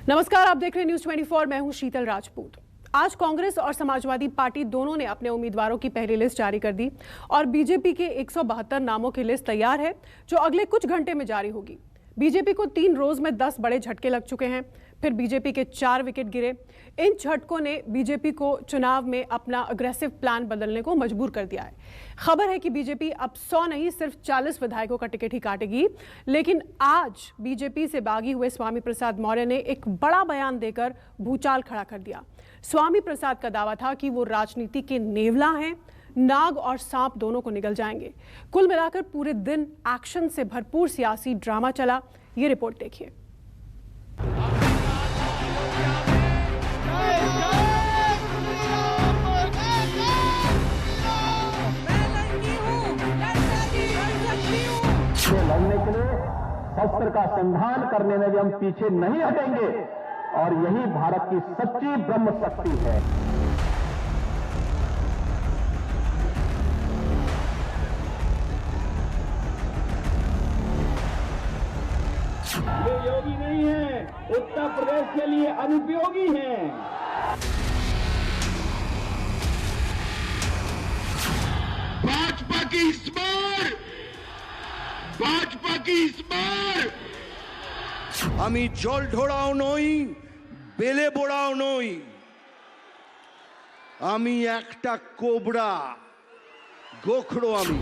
नमस्कार, आप देख रहे हैं न्यूज 24। मैं हूं शीतल राजपूत। आज कांग्रेस और समाजवादी पार्टी दोनों ने अपने उम्मीदवारों की पहली लिस्ट जारी कर दी और बीजेपी के 172 नामों की लिस्ट तैयार है जो अगले कुछ घंटे में जारी होगी। बीजेपी को 3 रोज में 10 बड़े झटके लग चुके हैं, फिर बीजेपी के 4 विकेट गिरे। इन झटकों ने बीजेपी को चुनाव में अपना अग्रेसिव प्लान बदलने को मजबूर कर दिया है। खबर है कि बीजेपी अब 100 नहीं सिर्फ 40 विधायकों का टिकट ही काटेगी। लेकिन आज बीजेपी से बागी हुए स्वामी प्रसाद मौर्य ने एक बड़ा बयान देकर भूचाल खड़ा कर दिया। स्वामी प्रसाद का दावा था कि वो राजनीति के नेवला हैं, नाग और सांप दोनों को निगल जाएंगे। कुल मिलाकर पूरे दिन एक्शन से भरपूर सियासी ड्रामा चला। ये रिपोर्ट देखिए। लड़ने के लिए शस्त्र का संधान करने में भी हम पीछे नहीं हटेंगे और यही भारत की सच्ची ब्रह्म शक्ति है। ये योगी नहीं है, उत्तर प्रदेश के लिए अनुपयोगी हैं। भाजपा की इस बार আমি জল ঢোড়াও নই, বেলে বোড়াও নই, আমি একটা কোबरा गोखड़ो আমি।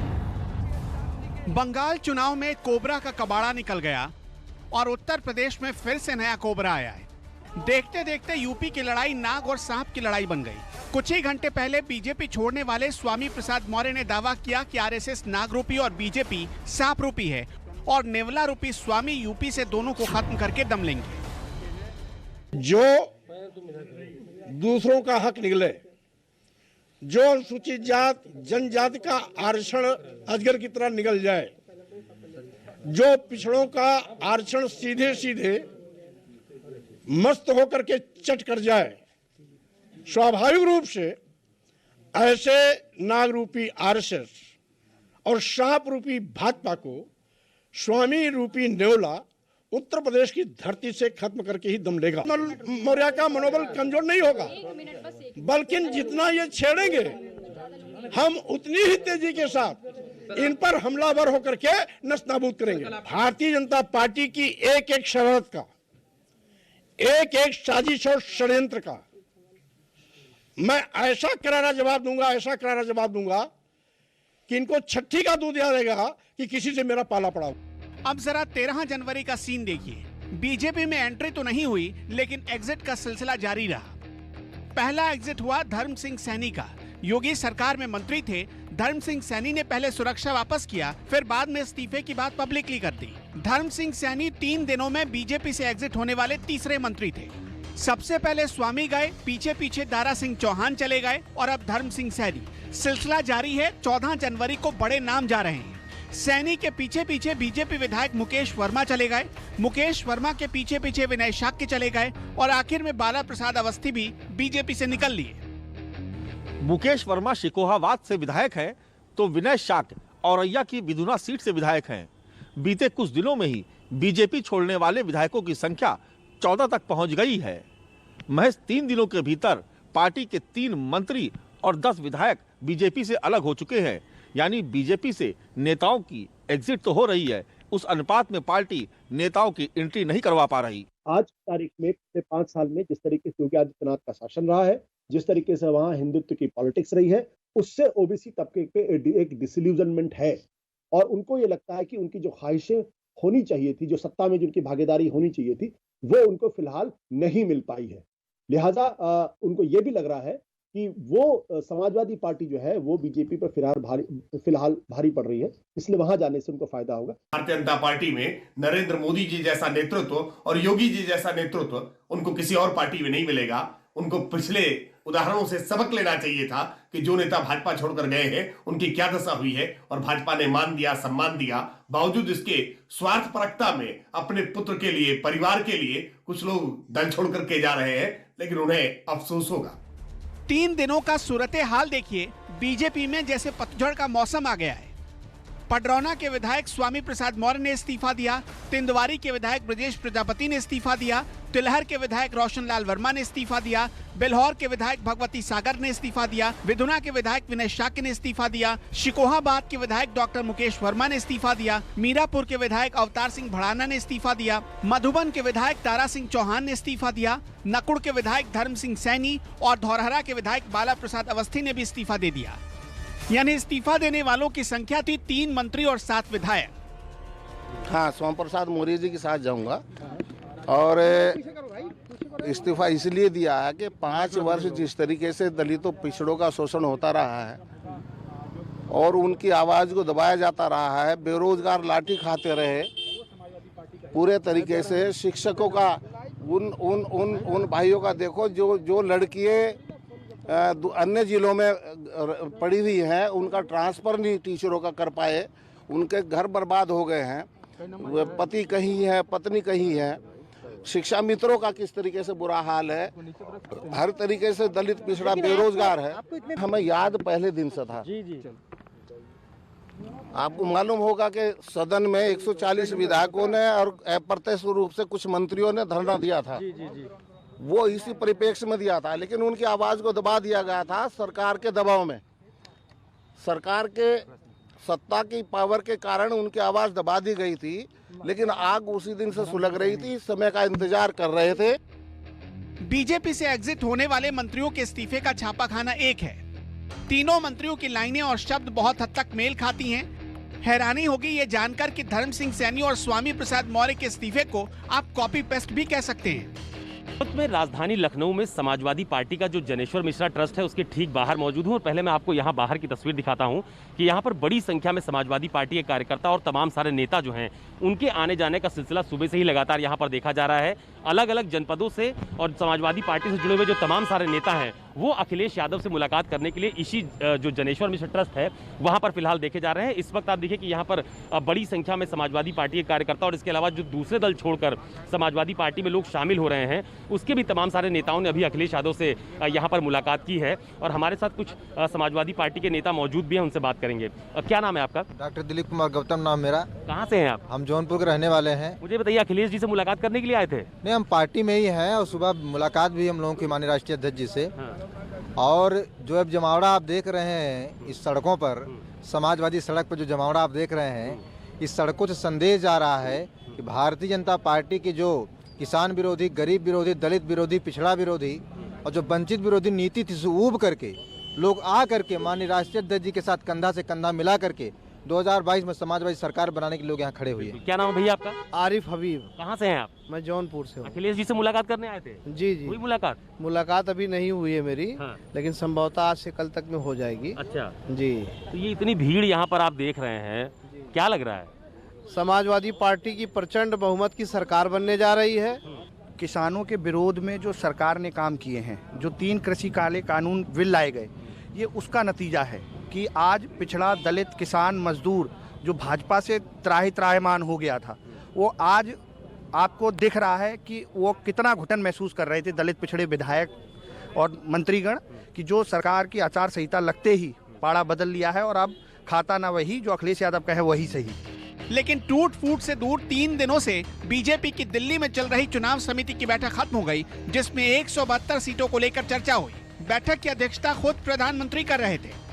बंगाल चुनाव में कोबरा का कबाड़ा निकल गया और उत्तर प्रदेश में फिर से नया कोबरा आया है। देखते देखते यूपी की लड़ाई नाग और सांप की लड़ाई बन गई। कुछ ही घंटे पहले बीजेपी छोड़ने वाले स्वामी प्रसाद मौर्य ने दावा किया कि आरएसएस नाग रूपी और बीजेपी सांप रूपी है और नेवला रूपी स्वामी यूपी से दोनों को खत्म करके दम लेंगे। जो दूसरों का हक निकले, जो अनुसूचित जात जनजाति का आरक्षण अजगर की तरह निकल जाए, जो पिछड़ों का आरक्षण सीधे सीधे मस्त होकर के चट कर जाए, स्वाभाविक रूप से ऐसे नाग रूपी आरएसएस और सांप रूपी भाजपा को स्वामी रूपी नेवला उत्तर प्रदेश की धरती से खत्म करके ही दम लेगा। मौर्य का मनोबल कमजोर नहीं होगा, बल्कि जितना ये छेड़ेंगे हम उतनी ही तेजी के साथ इन पर हमलावर होकर के नस्ताबूद करेंगे। भारतीय जनता पार्टी की एक एक शरारत का, एक एक साजिश और षड्यंत्र का मैं ऐसा करारा जवाब दूंगा कि इनको छठी का दूध याद रहेगा कि किसी से मेरा पाला पड़ा। अब जरा 13 जनवरी का सीन देखिए। बीजेपी में एंट्री तो नहीं हुई, लेकिन एग्जिट का सिलसिला जारी रहा। पहला एग्जिट हुआ धर्म सिंह सैनी का। योगी सरकार में मंत्री थे। धर्म सिंह सैनी ने पहले सुरक्षा वापस किया, फिर बाद में इस्तीफे की बात पब्लिकली कर दी। धर्म सिंह सैनी 3 दिनों में बीजेपी से एग्जिट होने वाले तीसरे मंत्री थे। सबसे पहले स्वामी गए, पीछे पीछे दारा सिंह चौहान चले गए और अब धर्म सिंह सैनी। सिलसिला जारी है। 14 जनवरी को बड़े नाम जा रहे हैं। सैनी के पीछे पीछे बीजेपी विधायक मुकेश वर्मा चले गए, मुकेश वर्मा के पीछे पीछे विनय शाक्य चले गए और आखिर में बाला प्रसाद अवस्थी भी बीजेपी से निकल लिए। मुकेश वर्मा शिकोहावाद से विधायक हैं, तो विनय शाक्य औरैया की विधुना सीट से विधायक हैं। बीते कुछ दिनों में ही बीजेपी छोड़ने वाले विधायकों की संख्या 14 तक पहुंच गई है। महज 3 दिनों के भीतर पार्टी के 3 मंत्री और 10 विधायक बीजेपी से अलग हो चुके हैं। यानी बीजेपी से नेताओं की एग्जिट तो हो रही है, उस अनुपात में पार्टी नेताओं की एंट्री नहीं करवा पा रही। आज तारीख में पिछले 5 साल में जिस तरीके से योगी आदित्यनाथ का शासन रहा है, जिस तरीके से वहां हिंदुत्व की पॉलिटिक्स रही है, उससे ओबीसी तबके पे एक डिसइल्यूजनमेंट है और उनको ये लगता है कि उनकी जो ख्वाहिशें होनी चाहिए थी, जो सत्ता में जिनकी भागीदारी होनी चाहिए थी, वो उनको फिलहाल नहीं मिल पाई है। लिहाजा उनको ये भी लग रहा है कि वो समाजवादी पार्टी जो है वो बीजेपी पर फिलहाल भारी पड़ रही है, इसलिए वहां जाने से उनको फायदा होगा। भारतीय जनता पार्टी में नरेंद्र मोदी जी जैसा नेतृत्व और योगी जी जैसा नेतृत्व उनको किसी और पार्टी में नहीं मिलेगा। उनको पिछले उदाहरणों से सबक लेना चाहिए था कि जो नेता भाजपा छोड़कर गए हैं उनकी क्या दशा हुई है और भाजपा ने मान दिया, सम्मान दिया। बावजूद इसके स्वार्थपरकता में अपने पुत्र के लिए, परिवार के लिए कुछ लोग दल छोड़ करके जा रहे हैं, लेकिन उन्हें अफसोस होगा। 3 दिनों का सूरत हाल देखिए। बीजेपी में जैसे पतझड़ का मौसम आ गया है। पडरौना के विधायक स्वामी प्रसाद मौर्य ने इस्तीफा दिया, तिंदवारी के विधायक ब्रजेश प्रजापति ने इस्तीफा दिया, तिलहर के विधायक रोशनलाल वर्मा ने इस्तीफा दिया, बेलहौर के विधायक भगवती सागर ने इस्तीफा दिया, विधुना के विधायक विनय शाक्य ने इस्तीफा दिया, शिकोहाबाद के विधायक डॉक्टर मुकेश वर्मा ने इस्तीफा दिया, मीरापुर के विधायक अवतार सिंह भड़ाना ने इस्तीफा दिया, मधुबन के विधायक तारा सिंह चौहान ने इस्तीफा दिया, नकुड़ के विधायक धर्म सिंह सैनी और धौरहरा के विधायक बाला प्रसाद अवस्थी ने भी इस्तीफा दे दिया। यानी इस्तीफा देने वालों की संख्या थी 3 मंत्री और 7 विधायक। हाँ, स्वामी प्रसाद मौर्य जी के साथ जाऊंगा और इस्तीफा इसलिए दिया है कि 5 वर्ष जिस तरीके से दलितों पिछड़ों का शोषण होता रहा है और उनकी आवाज को दबाया जाता रहा है, बेरोजगार लाठी खाते रहे, पूरे तरीके से शिक्षकों का उन भाइयों का देखो जो लड़कियां अन्य जिलों में पड़ी हुई हैं, उनका ट्रांसफर नहीं टीचरों का कर पाए, उनके घर बर्बाद हो गए हैं, वे पति कहीं है पत्नी कहीं है, शिक्षा मित्रों का किस तरीके से बुरा हाल है, हर तरीके से दलित पिछड़ा बेरोजगार है। हमें याद पहले दिन से था। आपको मालूम होगा कि सदन में 140 विधायकों ने और अप्रत्यक्ष रूप से कुछ मंत्रियों ने धरना दिया था। वो इसी परिप्रेक्ष्य में दिया था, लेकिन उनकी आवाज को दबा दिया गया था सरकार के दबाव में। सरकार के सत्ता की पावर के कारण उनकी आवाज दबा दी गई थी, लेकिन आग उसी दिन से सुलग रही थी, समय का इंतजार कर रहे थे। बीजेपी से एग्जिट होने वाले मंत्रियों के इस्तीफे का छापाखाना एक है। तीनों मंत्रियों की लाइनें और शब्द बहुत हद तक मेल खाती हैं। हैरानी होगी ये जानकर कि धर्म सिंह सैनी और स्वामी प्रसाद मौर्य के इस्तीफे को आप कॉपी पेस्ट भी कह सकते हैं। में राजधानी लखनऊ में समाजवादी पार्टी का जो जनेश्वर मिश्रा ट्रस्ट है उसके ठीक बाहर मौजूद हूं और पहले मैं आपको यहां बाहर की तस्वीर दिखाता हूं कि यहां पर बड़ी संख्या में समाजवादी पार्टी के कार्यकर्ता और तमाम सारे नेता जो हैं उनके आने जाने का सिलसिला सुबह से ही लगातार यहां पर देखा जा रहा है। अलग अलग जनपदों से और समाजवादी पार्टी से जुड़े हुए जो तमाम सारे नेता हैं वो अखिलेश यादव से मुलाकात करने के लिए इसी जो जनेश्वर मिश्रा ट्रस्ट है वहां पर फिलहाल देखे जा रहे हैं। इस वक्त आप देखिए कि यहाँ पर बड़ी संख्या में समाजवादी पार्टी के कार्यकर्ता और इसके अलावा जो दूसरे दल छोड़कर समाजवादी पार्टी में लोग शामिल हो रहे हैं उसके भी तमाम सारे नेताओं ने अभी अखिलेश यादव से यहाँ पर मुलाकात की है और हमारे साथ कुछ समाजवादी पार्टी के नेता मौजूद भी हैं, उनसे बात करेंगे। क्या नाम है आपका? डॉक्टर दिलीप कुमार गौतम नाम मेरा। कहाँ से हैं आप? हम जौनपुर के रहने वाले हैं। मुझे बताइए, अखिलेश जी से मुलाकात करने के लिए आए थे? नहीं, हम पार्टी में ही हैं और सुबह मुलाकात भी हम लोगों की माननीय राष्ट्रीय अध्यक्ष जी से। और जो अब जमावड़ा आप देख रहे हैं इस सड़कों पर, समाजवादी सड़क पर जो जमावड़ा आप देख रहे हैं, इस सड़कों से संदेश जा रहा है कि भारतीय जनता पार्टी की जो किसान विरोधी, गरीब विरोधी, दलित विरोधी, पिछड़ा विरोधी और जो वंचित विरोधी नीति थी से ऊब करके लोग आ करके माननीय राष्ट्रीय अध्यक्ष जी के साथ कंधा से कंधा मिला करके 2022 में समाजवादी सरकार बनाने के लोग यहाँ खड़े हुए हैं। क्या नाम है भैया आपका? आरिफ हबीब। कहाँ से हैं आप? मैं जौनपुर से हूँ। अखिलेश जी से मुलाकात करने आए थे? जी जी। हुई मुलाकात? मुलाकात अभी नहीं हुई है मेरी। हाँ। लेकिन संभवतः आज से कल तक में हो जाएगी। अच्छा जी। तो ये इतनी भीड़ यहाँ पर आप देख रहे हैं, क्या लग रहा है? समाजवादी पार्टी की प्रचंड बहुमत की सरकार बनने जा रही है। किसानों के विरोध में जो सरकार ने काम किए हैं, जो 3 कृषि काले कानून बिल लाए गए, ये उसका नतीजा है कि आज पिछड़ा, दलित, किसान, मजदूर जो भाजपा से त्राहिमाम हो गया था, वो आज आपको दिख रहा है कि वो कितना घुटन महसूस कर रहे थे दलित पिछड़े विधायक और मंत्रीगण कि जो सरकार की आचार संहिता लगते ही पाड़ा बदल लिया है और अब खाता ना वही जो अखिलेश यादव कहे वही सही। लेकिन टूट फूट से दूर 3 दिनों से बीजेपी की दिल्ली में चल रही चुनाव समिति की बैठक खत्म हो गई, जिसमें 172 सीटों को लेकर चर्चा हुई। बैठक की अध्यक्षता खुद प्रधानमंत्री कर रहे थे।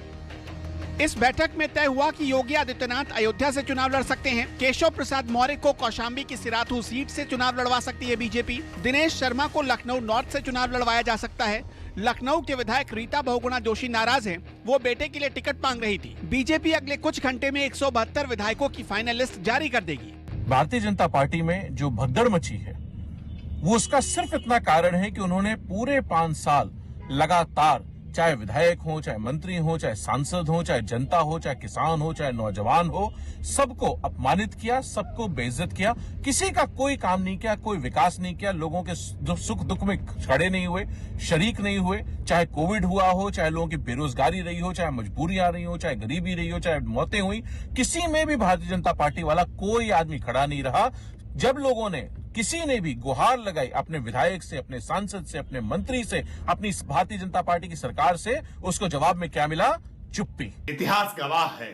इस बैठक में तय हुआ कि योगी आदित्यनाथ अयोध्या से चुनाव लड़ सकते हैं, केशव प्रसाद मौर्य को कौशाम्बी की सिराथू सीट से चुनाव लड़वा सकती है बीजेपी, दिनेश शर्मा को लखनऊ नॉर्थ से चुनाव लड़वाया जा सकता है। लखनऊ के विधायक रीता बहुगुणा जोशी नाराज हैं, वो बेटे के लिए टिकट मांग रही थी। बीजेपी अगले कुछ घंटे में 172 विधायकों की फाइनल लिस्ट जारी कर देगी। भारतीय जनता पार्टी में जो भगदड़ मची है वो उसका सिर्फ इतना कारण है कि उन्होंने पूरे 5 साल लगातार, चाहे विधायक हो, चाहे मंत्री हो, चाहे सांसद हो, चाहे जनता हो, चाहे किसान हो, चाहे नौजवान हो, सबको अपमानित किया, सबको बेइज्जत किया, किसी का कोई काम नहीं किया, कोई विकास नहीं किया, लोगों के सुख दुख में खड़े नहीं हुए, शरीक नहीं हुए। चाहे कोविड हुआ हो, चाहे लोगों की बेरोजगारी रही हो, चाहे मजबूरियां रही हो, चाहे गरीबी रही हो, चाहे मौतें हुई, किसी में भी भारतीय जनता पार्टी वाला कोई आदमी खड़ा नहीं रहा। जब लोगों ने, किसी ने भी गुहार लगाई अपने विधायक से, अपने सांसद से, अपने मंत्री से, अपनी भारतीय जनता पार्टी की सरकार से, उसको जवाब में क्या मिला? चुप्पी। इतिहास गवाह है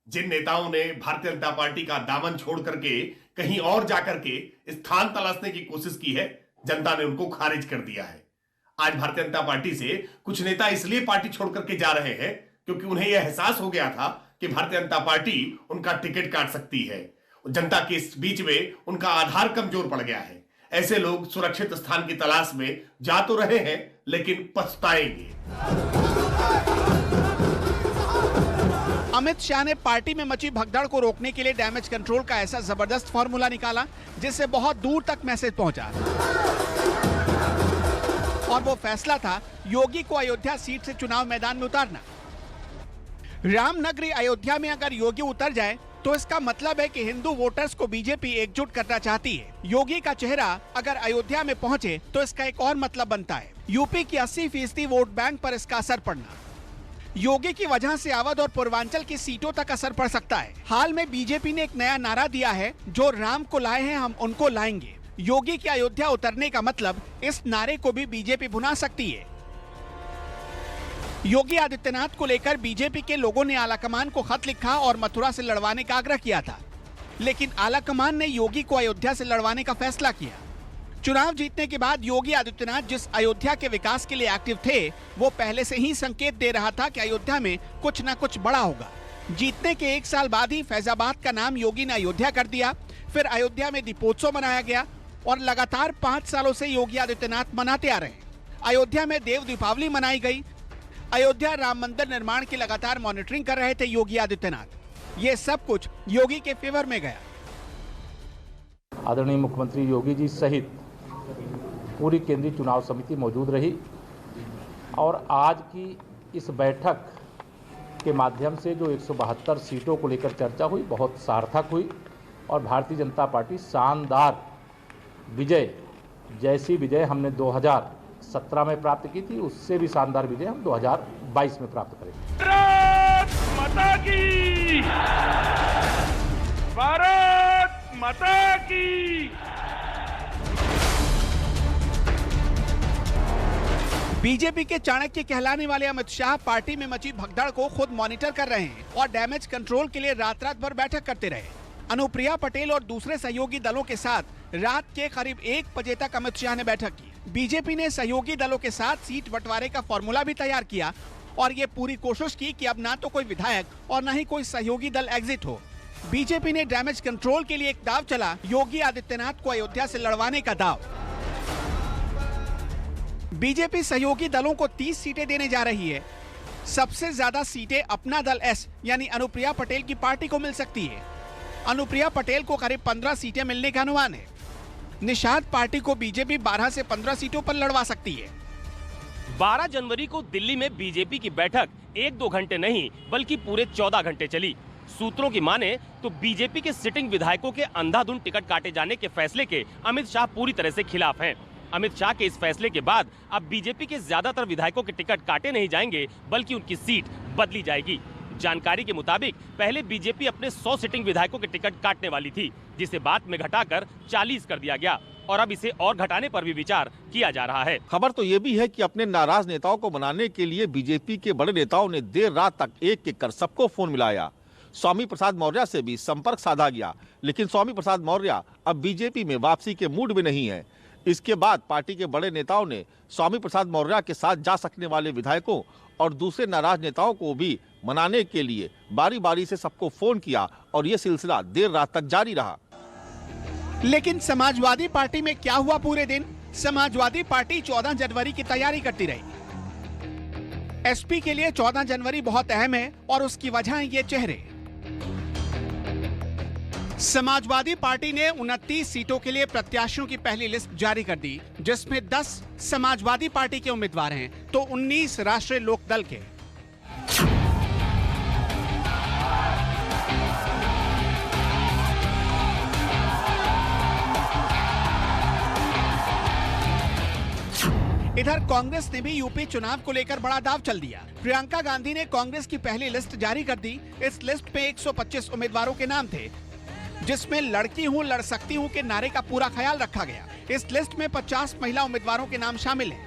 जिन नेताओं ने भारतीय जनता पार्टी का दामन छोड़ करके कहीं और जाकर के स्थान तलाशने की कोशिश की है, जनता ने उनको खारिज कर दिया है। आज भारतीय जनता पार्टी से कुछ नेता इसलिए पार्टी छोड़ करके जा रहे हैं क्योंकि उन्हें यह एहसास हो गया था कि भारतीय जनता पार्टी उनका टिकट काट सकती है। जनता के इस बीच में उनका आधार कमजोर पड़ गया है। ऐसे लोग सुरक्षित स्थान की तलाश में जा तो रहे हैं, लेकिन पछताएंगे। अमित शाह ने पार्टी में मची भगदड़ को रोकने के लिए डैमेज कंट्रोल का ऐसा जबरदस्त फॉर्मूला निकाला जिससे बहुत दूर तक मैसेज पहुंचा, और वो फैसला था योगी को अयोध्या सीट से चुनाव मैदान में उतारना। रामनगरी अयोध्या में अगर योगी उतर जाए तो इसका मतलब है कि हिंदू वोटर्स को बीजेपी एकजुट करना चाहती है। योगी का चेहरा अगर अयोध्या में पहुंचे तो इसका एक और मतलब बनता है यूपी की 80% वोट बैंक पर इसका असर पड़ना। योगी की वजह से अवध और पूर्वांचल की सीटों तक असर पड़ सकता है। हाल में बीजेपी ने एक नया नारा दिया है, जो राम को लाए हैं हम उनको लाएंगे। योगी के अयोध्या उतरने का मतलब इस नारे को भी बीजेपी भुना सकती है। योगी आदित्यनाथ को लेकर बीजेपी के लोगों ने आलाकमान को खत लिखा और मथुरा से लड़वाने का आग्रह किया था, लेकिन आलाकमान ने योगी को अयोध्या से लड़वाने का फैसला किया। चुनाव जीतने के बाद योगी आदित्यनाथ जिस अयोध्या के विकास के लिए एक्टिव थे, वो पहले से ही संकेत दे रहा था कि अयोध्या में कुछ न कुछ बड़ा होगा। जीतने के 1 साल बाद ही फैजाबाद का नाम योगी ने अयोध्या कर दिया। फिर अयोध्या में दीपोत्सव मनाया गया और लगातार 5 सालों से योगी आदित्यनाथ मनाते आ रहे हैं। अयोध्या में देव दीपावली मनाई गई। अयोध्या राम मंदिर निर्माण की लगातार मॉनिटरिंग कर रहे थे योगी आदित्यनाथ। ये सब कुछ योगी के फेवर में गया। आदरणीय मुख्यमंत्री योगी जी सहित पूरी केंद्रीय चुनाव समिति मौजूद रही और आज की इस बैठक के माध्यम से जो 172 सीटों को लेकर चर्चा हुई, बहुत सार्थक हुई और भारतीय जनता पार्टी शानदार विजय, जैसी विजय हमने 2017 में प्राप्त की थी, उससे भी शानदार विजय हम 2022 में प्राप्त करेंगे। भारत माता की, भारत माता की। बीजेपी के चाणक्य कहलाने वाले अमित शाह पार्टी में मची भगदड़ को खुद मॉनिटर कर रहे हैं और डैमेज कंट्रोल के लिए रात रात भर बैठक करते रहे। अनुप्रिया पटेल और दूसरे सहयोगी दलों के साथ रात के करीब 1 बजे तक अमित शाह ने बैठक की। बीजेपी ने सहयोगी दलों के साथ सीट बंटवारे का फॉर्मूला भी तैयार किया और ये पूरी कोशिश की कि अब ना तो कोई विधायक और न ही कोई सहयोगी दल एग्जिट हो। बीजेपी ने डैमेज कंट्रोल के लिए एक दाव चला, योगी आदित्यनाथ को अयोध्या से लड़वाने का दाव। बीजेपी सहयोगी दलों को 30 सीटें देने जा रही है। सबसे ज्यादा सीटें अपना दल एस यानी अनुप्रिया पटेल की पार्टी को मिल सकती है। अनुप्रिया पटेल को करीब 15 सीटें मिलने का अनुमान है। निषाद पार्टी को बीजेपी 12 से 15 सीटों पर लड़वा सकती है। 12 जनवरी को दिल्ली में बीजेपी की बैठक 1-2 घंटे नहीं बल्कि पूरे 14 घंटे चली। सूत्रों की माने तो बीजेपी के सिटिंग विधायकों के अंधाधुंध टिकट काटे जाने के फैसले के अमित शाह पूरी तरह से खिलाफ हैं। अमित शाह के इस फैसले के बाद अब बीजेपी के ज्यादातर विधायकों के टिकट काटे नहीं जाएंगे बल्कि उनकी सीट बदली जाएगी। जानकारी के मुताबिक पहले बीजेपी अपने 100 सिटिंग विधायकों के टिकट काटने वाली थी, जिसे बाद में घटाकर 40 कर दिया गया और अब इसे और घटाने पर भी विचार किया जा रहा है। खबर तो ये भी है कि अपने नाराज नेताओं को मनाने के लिए बीजेपी के बड़े नेताओं ने देर रात तक एक कर सबको फोन मिलाया। स्वामी प्रसाद मौर्य से भी संपर्क साधा गया, लेकिन स्वामी प्रसाद मौर्य अब बीजेपी में वापसी के मूड में नहीं है। इसके बाद पार्टी के बड़े नेताओं ने स्वामी प्रसाद मौर्य के साथ जा सकने वाले विधायकों और दूसरे नाराज नेताओं को भी मनाने के लिए बारी बारी से सबको फोन किया और ये सिलसिला देर रात तक जारी रहा। लेकिन समाजवादी पार्टी में क्या हुआ पूरे दिन? समाजवादी पार्टी 14 जनवरी की तैयारी करती रही। एसपी के लिए 14 जनवरी बहुत अहम है और उसकी वजह है ये चेहरे। समाजवादी पार्टी ने 29 सीटों के लिए प्रत्याशियों की पहली लिस्ट जारी कर दी, जिसमें 10 समाजवादी पार्टी के उम्मीदवार हैं तो 19 राष्ट्रीय लोकदल के। इधर कांग्रेस ने भी यूपी चुनाव को लेकर बड़ा दाव चल दिया। प्रियंका गांधी ने कांग्रेस की पहली लिस्ट जारी कर दी। इस लिस्ट में 125 उम्मीदवारों के नाम थे, जिसमें लड़की हूं लड़ सकती हूं के नारे का पूरा ख्याल रखा गया। इस लिस्ट में 50 महिला उम्मीदवारों के नाम शामिल हैं।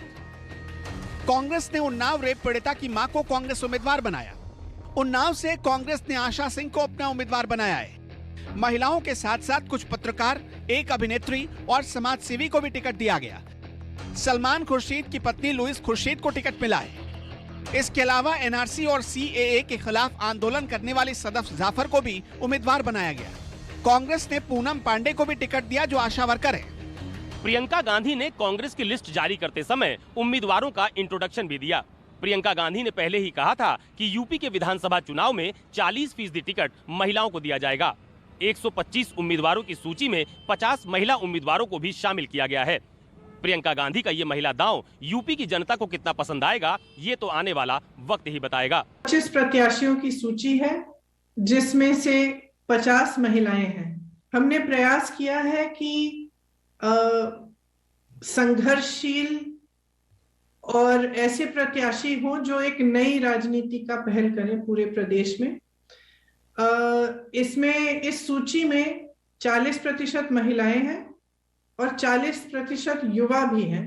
कांग्रेस ने उन्नाव रेप पीड़िता की मां को कांग्रेस उम्मीदवार बनाया। उन्नाव से कांग्रेस ने आशा सिंह को अपना उम्मीदवार बनाया है। महिलाओं के साथ साथ कुछ पत्रकार, एक अभिनेत्री और समाज सेवी को भी टिकट दिया गया। सलमान खुर्शीद की पत्नी लुइस खुर्शीद को टिकट मिला है। इसके अलावा एनआरसी और सीएए के खिलाफ आंदोलन करने वाली सदफ जाफर को भी उम्मीदवार बनाया गया। कांग्रेस ने पूनम पांडे को भी टिकट दिया, जो आशा वर्कर है। प्रियंका गांधी ने कांग्रेस की लिस्ट जारी करते समय उम्मीदवारों का इंट्रोडक्शन भी दिया। प्रियंका गांधी ने पहले ही कहा था कि यूपी के विधानसभा चुनाव में 40% टिकट महिलाओं को दिया जाएगा। 125 उम्मीदवारों की सूची में 50 महिला उम्मीदवारों को भी शामिल किया गया है। प्रियंका गांधी का ये महिला दांव यूपी की जनता को कितना पसंद आएगा, ये तो आने वाला वक्त ही बताएगा। 25 प्रत्याशियों की सूची है, जिसमें से 50 महिलाएं हैं। हमने प्रयास किया है कि संघर्षशील और ऐसे प्रत्याशी हों जो एक नई राजनीति का पहल करें पूरे प्रदेश में। इसमें इस सूची में 40% महिलाएं हैं और 40% युवा भी हैं।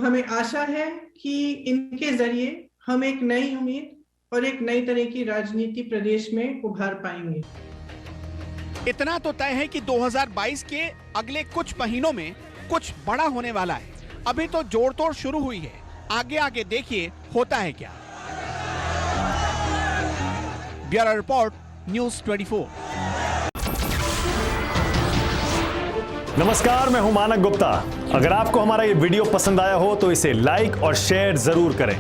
हमें आशा है कि इनके जरिए हम एक नई उम्मीद और एक नई तरह की राजनीति प्रदेश में उभार पाएंगे। इतना तो तय है कि 2022 के अगले कुछ महीनों में कुछ बड़ा होने वाला है। अभी तो जोड़ तोड़ शुरू हुई है, आगे आगे देखिए होता है क्या। Bureau report, news 24। नमस्कार, मैं हूं मानक गुप्ता। अगर आपको हमारा ये वीडियो पसंद आया हो तो इसे लाइक और शेयर जरूर करें,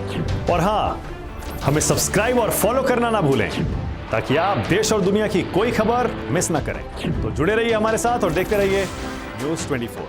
और हाँ, हमें सब्सक्राइब और फॉलो करना ना भूलें ताकि आप देश और दुनिया की कोई खबर मिस ना करें। तो जुड़े रहिए हमारे साथ और देखते रहिए न्यूज़ 24।